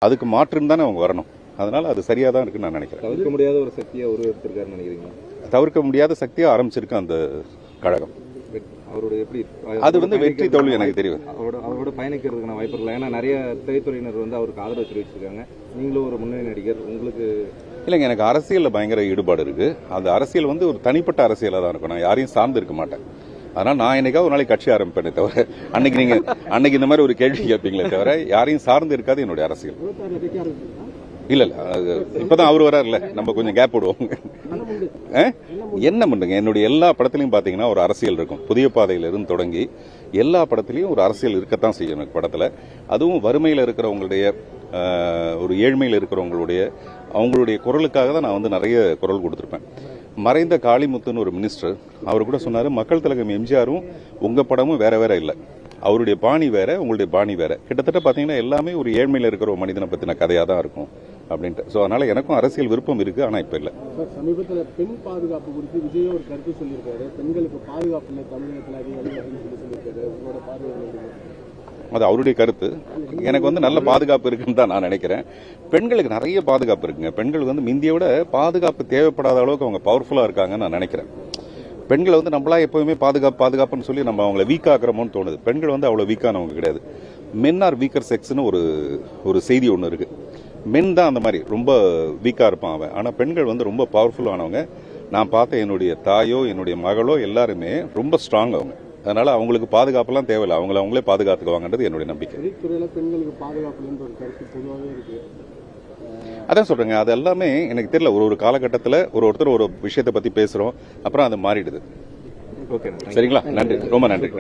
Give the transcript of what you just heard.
அதுக்கு மாற்றுன்னு தானே அவங்க வரணும். அதனால அது சரியா தான் இருக்குன்னு நான் நினைக்கிறேன். தவிர்க்க முடியாத ஒரு சக்தியை உருவெடுத்திருக்காருன்னு நினைக்கிறீங்க? தவிர்க்க முடியாத சக்தியா ஆரம்பிச்சிருக்கு அந்த கழகம். அவரோட எப்படி அது வெற்றி தோல்வி எனக்கு தெரியும். அவரோட பயணிக்கிறதுக்கான வாய்ப்பு இல்லை. ஏன்னா நிறைய திரைத்துறையினர் அவருக்கு ஆதரவு தெரிவிச்சிருக்காங்க. நீங்களும் ஒரு முன்னணி நடிகர், உங்களுக்கு இல்லைங்க, எனக்கு அரசியலில் பயங்கர ஈடுபாடு இருக்கு. அந்த அரசியல் ஒரு தனிப்பட்ட அரசியலாக தான் இருக்கும். நான் யாரையும் சார்ந்து இருக்க மாட்டேன். அதனால நான் என்னைக்காவது ஒரு நாளைக்கு கட்சி ஆரம்பிப்பேனே தவிர அன்னைக்கு இந்த மாதிரி ஒரு கேள்வி கேட்பீங்களே தவிர யாரையும் சார்ந்து இருக்காது என்னுடைய அரசியல். இல்ல இப்பதான் அவர் வராருல்ல, நம்ம கொஞ்சம் கேப் விடுவோம். என்ன பண்ணுங்க, என்னுடைய எல்லா படத்திலையும் பாத்தீங்கன்னா ஒரு அரசியல் இருக்கும். புதிய பாதையிலிருந்து தொடங்கி எல்லா படத்திலையும் ஒரு அரசியல் இருக்கத்தான் செய்யும் எனக்கு படத்துல. அதுவும் வறுமையில் இருக்கிறவங்களுடைய, ஒரு ஏழ்மையில் இருக்கிறவங்களுடைய அவங்களுடைய குரலுக்காக தான் நான் நிறைய குரல் கொடுத்திருப்பேன். மறைந்த காளிமுத்துன்னு ஒரு மினிஸ்டர், அவர் கூட சொன்னாரு, மக்கள் திலகம் எம்ஜிஆரும் உங்க படமும் வேற வேற இல்லை, அவருடைய பாணி வேற, உங்களுடைய பாணி வேற. கிட்டத்தட்ட பாத்தீங்கன்னா எல்லாமே ஒரு ஏழ்மையில் இருக்கிற ஒரு மனிதனை பத்தின கதையா தான் இருக்கும் அப்படின்ட்டு. ஸோ அதனால எனக்கும் அரசியல் விருப்பம் இருக்கு, ஆனா இப்ப இல்ல. சமீபத்தில் பெண் பாதுகாப்பு குறித்து விஜய் ஒரு கருத்து சொல்லியிருக்காரு. பெண்களுக்கு பாதுகாப்பு இல்லை தமிழகத்தில் அதிகம் சொல்லியிருக்காரு. உங்களோட பார்வை? அது அவருடைய கருத்து. எனக்கு நல்ல பாதுகாப்பு இருக்குன்னு தான் நான் நினைக்கிறேன். பெண்களுக்கு நிறைய பாதுகாப்பு இருக்குங்க. பெண்களுக்கு முந்திய விட பாதுகாப்பு தேவைப்படாத அளவுக்கு அவங்க பவர்ஃபுல்லா இருக்காங்கன்னு நான் நினைக்கிறேன். பெண்களை நம்மளா எப்பவுமே பாதுகாப்புன்னு சொல்லி நம்ம அவங்களை வீக் ஆக்குறோமோன்னு தோணுது. பெண்கள் அவ்வளவு வீக்கானவங்க கிடையாது. மென் ஆர் வீக்கர் செக்ஸ்னு ஒரு செய்தி ஒன்று இருக்கு. மென் தான் அந்த மாதிரி ரொம்ப வீக்கா இருப்பான் அவன். ஆனா பெண்கள் ரொம்ப பவர்ஃபுல்லானவங்க. நான் பார்த்த என்னுடைய தாயோ என்னுடைய மகளோ எல்லாருமே ரொம்ப ஸ்ட்ராங் அவங்க. அதனால அவங்களுக்கு பாதுகாப்புலாம் தேவையில்லை, அவங்களே பாதுகாத்துக்குவாங்கன்றது என்னுடைய நம்பிக்கை. பெண்களுக்கு பாதுகாப்பு ஒரு கருத்து பொதுவாகவே இருக்கு. அதான் சொல்றேங்க, அது எல்லாமே எனக்கு தெரியல. ஒரு காலகட்டத்தில் ஒருத்தர் ஒரு விஷயத்தை பத்தி பேசுறோம், அப்புறம் அது மாறிடுது. சரிங்களா? நன்றி, ரொம்ப நன்றி.